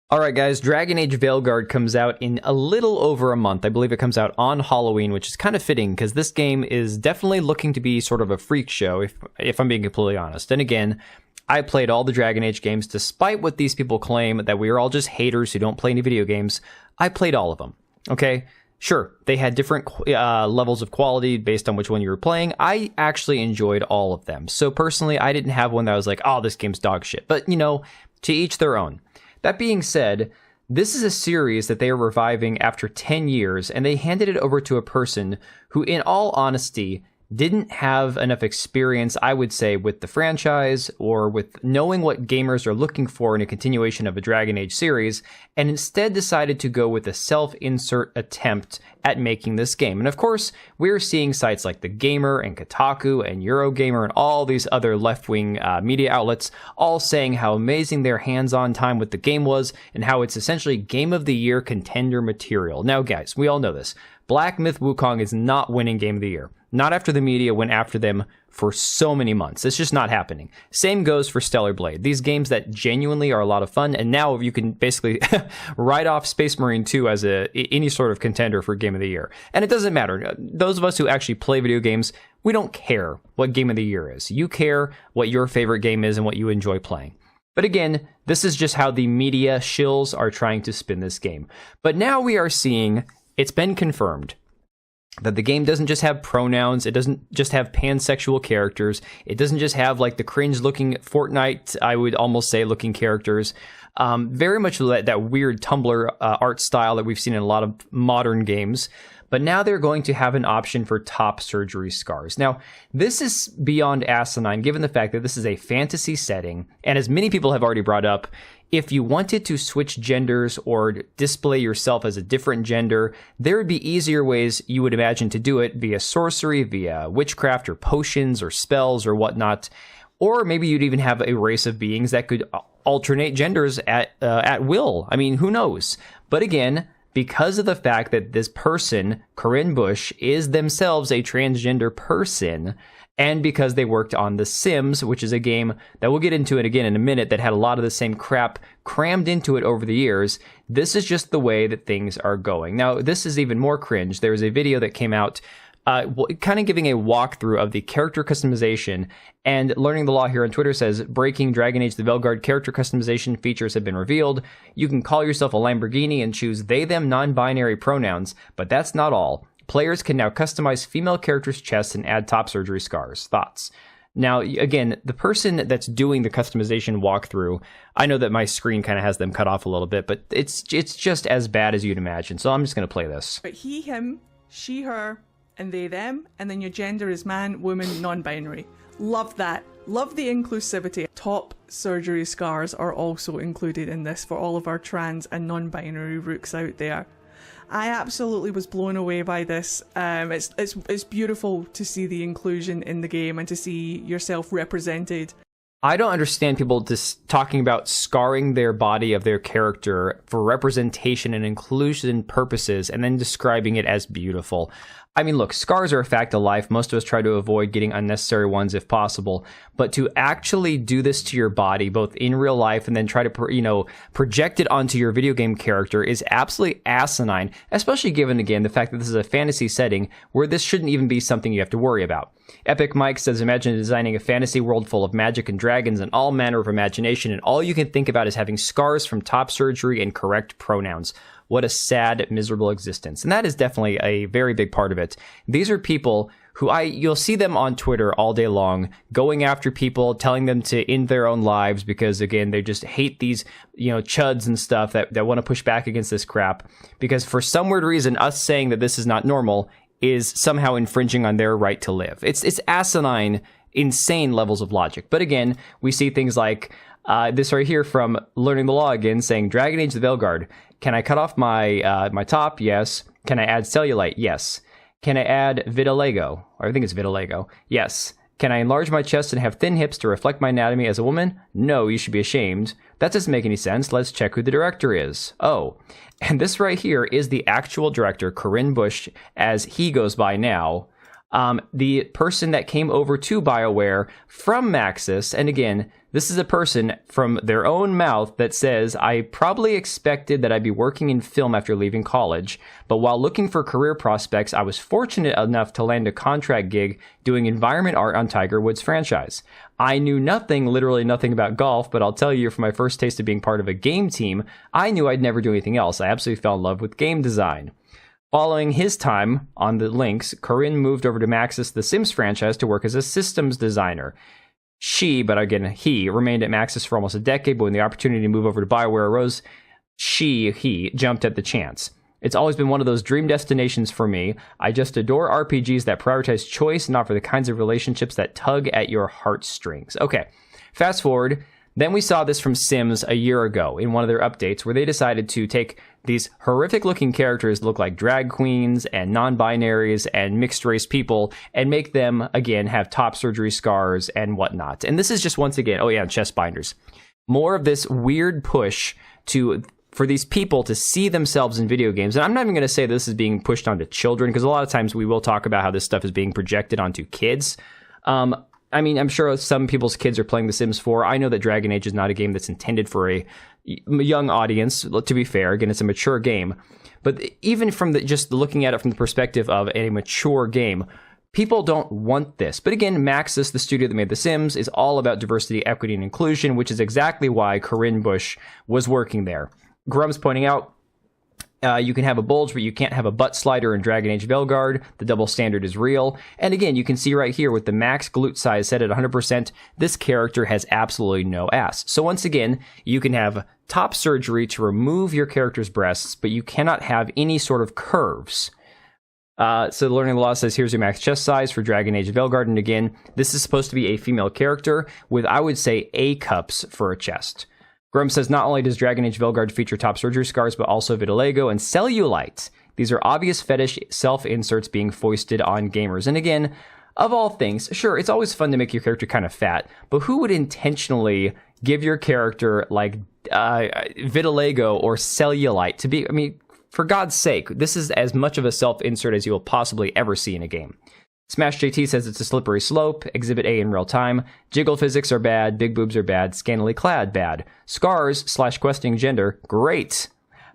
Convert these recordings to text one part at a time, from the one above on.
Alright guys, Dragon Age Veilguard comes out in a little over a month. I believe it comes out on Halloween, which is kind of fitting because this game is definitely looking to be sort of a freak show, if I'm being completely honest. And again, I played all the Dragon Age games, despite what these people claim, that we are all just haters who don't play any video games. I played all of them, okay? Sure, they had different levels of quality based on which one you were playing. I actually enjoyed all of them. So personally, I didn't have one that was like, oh, this game's dog shit. But, you know, to each their own. That being said, this is a series that they are reviving after 10 years, and they handed it over to a person who, in all honesty, didn't have enough experience, I would say, with the franchise or with knowing what gamers are looking for in a continuation of a Dragon Age series, and instead decided to go with a self-insert attempt at making this game. And of course, we're seeing sites like The Gamer and Kotaku and Eurogamer and all these other left-wing media outlets all saying how amazing their hands-on time with the game was and how it's essentially Game of the Year contender material. Now guys, we all know this. Black Myth Wukong is not winning Game of the Year. Not after the media went after them for so many months. It's just not happening. Same goes for Stellar Blade. These games that genuinely are a lot of fun, and now you can basically write off Space Marine 2 as any sort of contender for Game of the Year. And it doesn't matter. Those of us who actually play video games, we don't care what Game of the Year is. You care what your favorite game is and what you enjoy playing. But again, this is just how the media shills are trying to spin this game. But now we are seeing, it's been confirmed, that the game doesn't just have pronouns, it doesn't just have pansexual characters, it doesn't just have like the cringe-looking Fortnite, I would almost say, looking characters. Very much that weird Tumblr art style that we've seen in a lot of modern games. But now they're going to have an option for top surgery scars. Now, this is beyond asinine, given the fact that this is a fantasy setting, and as many people have already brought up, if you wanted to switch genders or display yourself as a different gender, there would be easier ways you would imagine to do it via sorcery, via witchcraft or potions or spells or whatnot. Or maybe you'd even have a race of beings that could alternate genders at will. I mean, who knows? But again, because of the fact that this person, Corinne Bush, is themselves a transgender person, and because they worked on The Sims, which is a game that we'll get into it again in a minute that had a lot of the same crap crammed into it over the years, this is just the way that things are going. Now, this is even more cringe. There was a video that came out kind of giving a walkthrough of the character customization, and Learning the Law here on Twitter says, breaking Dragon Age the Veilguard character customization features have been revealed. You can call yourself a Lamborghini and choose they, them, non-binary pronouns, but that's not all. Players can now customize female characters' chests and add top surgery scars. Thoughts? Now, again, the person that's doing the customization walkthrough, I know that my screen kind of has them cut off a little bit, but it's just as bad as you'd imagine, so I'm just going to play this. But he, him, she, her, and they, them, and then your gender is man, woman, non-binary. Love that. Love the inclusivity. Top surgery scars are also included in this for all of our trans and non-binary rooks out there. I absolutely was blown away by this. It's beautiful to see the inclusion in the game and to see yourself represented. I don't understand people just talking about scarring their body of their character for representation and inclusion purposes and then describing it as beautiful. I mean, look, scars are a fact of life. Most of us try to avoid getting unnecessary ones if possible. But to actually do this to your body, both in real life and then try to, project it onto your video game character is absolutely asinine, especially given, again, the fact that this is a fantasy setting where this shouldn't even be something you have to worry about. Epic Mike says, imagine designing a fantasy world full of magic and dragons and all manner of imagination, and all you can think about is having scars from top surgery and correct pronouns. What a sad, miserable existence. And that is definitely a very big part of it. These are people who you'll see them on Twitter all day long, going after people, telling them to end their own lives because, again, they just hate these, chuds and stuff that want to push back against this crap. Because for some weird reason, us saying that this is not normal is somehow infringing on their right to live. It's asinine, insane levels of logic. But again, we see things like this right here from Learning the Law again, saying, Dragon Age the Veilguard. Can I cut off my my top? Yes. Can I add cellulite? Yes. Can I add vitiligo? Or I think it's vitiligo. Yes. Can I enlarge my chest and have thin hips to reflect my anatomy as a woman? No, you should be ashamed. That doesn't make any sense. Let's check who the director is. Oh, and this right here is the actual director, Corinne Bush, as he goes by now. The person that came over to Bioware from Maxis, and again, This is a person from their own mouth that says, I probably expected that I'd be working in film after leaving college, but while looking for career prospects, I was fortunate enough to land a contract gig doing environment art on Tiger Woods' franchise. I knew nothing, literally nothing about golf, but I'll tell you from my first taste of being part of a game team, I knew I'd never do anything else. I absolutely fell in love with game design. Following his time on the links, Corinne moved over to Maxis, the Sims franchise, to work as a systems designer. She, but again, he, remained at Maxis for almost a decade, but when the opportunity to move over to Bioware arose, he jumped at the chance. It's always been one of those dream destinations for me. I just adore RPGs that prioritize choice and offer the kinds of relationships that tug at your heartstrings. Okay, fast forward. Then we saw this from Sims a year ago in one of their updates where they decided to take these horrific-looking characters that look like drag queens and non-binaries and mixed-race people and make them, again, have top surgery scars and whatnot. And this is just, once again, chest binders. More of this weird push for these people to see themselves in video games. And I'm not even going to say this is being pushed onto children, because a lot of times we will talk about how this stuff is being projected onto kids. I'm sure some people's kids are playing The Sims 4. I know that Dragon Age is not a game that's intended for a young audience, to be fair. Again, it's a mature game. But even from just looking at it from the perspective of a mature game, people don't want this. But again, Maxis, the studio that made The Sims, is all about diversity, equity, and inclusion, which is exactly why Corinne Bush was working there. Grum's pointing out, you can have a bulge, but you can't have a butt slider in Dragon Age Veilguard. The double standard is real. And again, you can see right here with the max glute size set at 100%, this character has absolutely no ass. So once again, you can have top surgery to remove your character's breasts, but you cannot have any sort of curves. So Learning the Law says, here's your max chest size for Dragon Age Veilguard. And again, this is supposed to be a female character with, I would say, A cups for a chest. Grum says, not only does Dragon Age Veilguard feature top surgery scars, but also vitiligo and cellulite. These are obvious fetish self-inserts being foisted on gamers. And again, of all things, sure, it's always fun to make your character kind of fat, but who would intentionally give your character like vitiligo or cellulite to be, for God's sake, this is as much of a self-insert as you will possibly ever see in a game. Smash JT says it's a slippery slope. Exhibit A in real time. Jiggle physics are bad. Big boobs are bad. Scantily clad, bad. Scars / questing gender, great.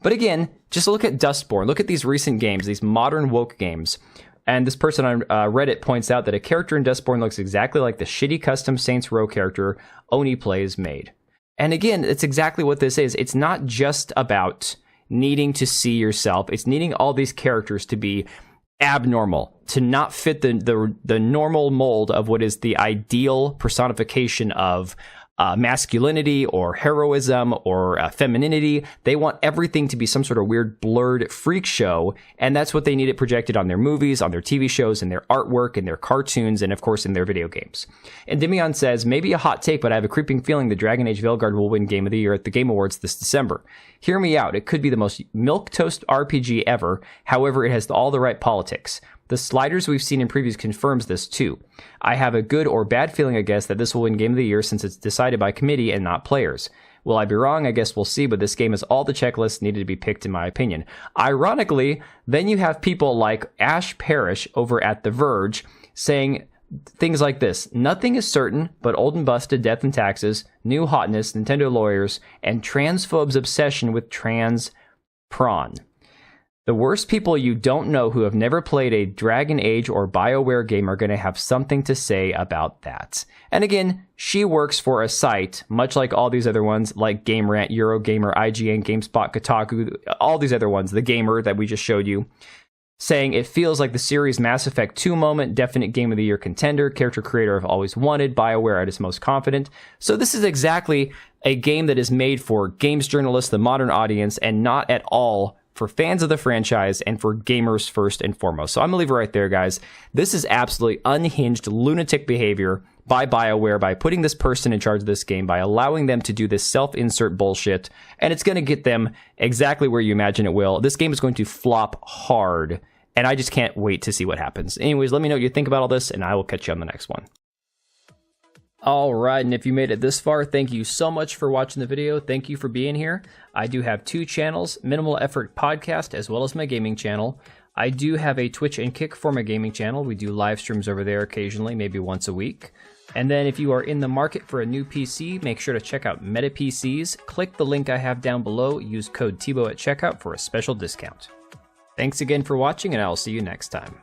But again, just look at Dustborn. Look at these recent games, these modern woke games. And this person on Reddit points out that a character in Dustborn looks exactly like the shitty custom Saints Row character Oni Plays made. And again, it's exactly what this is. It's not just about needing to see yourself. It's needing all these characters to be abnormal, to not fit the normal mold of what is the ideal personification of masculinity or heroism or femininity. They want everything to be some sort of weird blurred freak show, and that's what they need it projected on their movies, on their TV shows, in their artwork, in their cartoons, and of course in their video games. And Demion says, maybe a hot take, but I have a creeping feeling the Dragon Age Veilguard will win Game of the Year at the Game Awards this December. Hear me out, it could be the most milquetoast RPG ever, however it has all the right politics. The sliders we've seen in previews confirms this too. I have a good or bad feeling, I guess, that this will win Game of the Year since it's decided by committee and not players. Will I be wrong? I guess we'll see, but this game has all the checklists needed to be picked in my opinion. Ironically, then you have people like Ash Parrish over at The Verge saying things like this: nothing is certain, but old and busted, death and taxes, new hotness, Nintendo lawyers, and transphobes' obsession with trans prawn. The worst people you don't know who have never played a Dragon Age or Bioware game are going to have something to say about that. And again, she works for a site, much like all these other ones, like Game Rant, Eurogamer, IGN, GameSpot, Kotaku, all these other ones, The Gamer that we just showed you, saying it feels like the series Mass Effect 2 moment, definite Game of the Year contender, character creator I've always wanted, Bioware at its most confident. So this is exactly a game that is made for games journalists, the modern audience, and not at all for fans of the franchise and for gamers first and foremost. So I'm going to leave it right there, guys. This is absolutely unhinged lunatic behavior by BioWare, by putting this person in charge of this game, by allowing them to do this self-insert bullshit, and it's going to get them exactly where you imagine it will. This game is going to flop hard, and I just can't wait to see what happens. Anyways, let me know what you think about all this, and I will catch you on the next one. All right, and if you made it this far, thank you so much for watching the video. Thank you for being here. I do have two channels, Minimal Effort Podcast, as well as my gaming channel. I do have a Twitch and Kick for my gaming channel. We do live streams over there occasionally, maybe once a week. And then if you are in the market for a new PC, make sure to check out Meta PCs. Click the link I have down below, use code TBO at checkout for a special discount. Thanks again for watching, and I'll see you next time.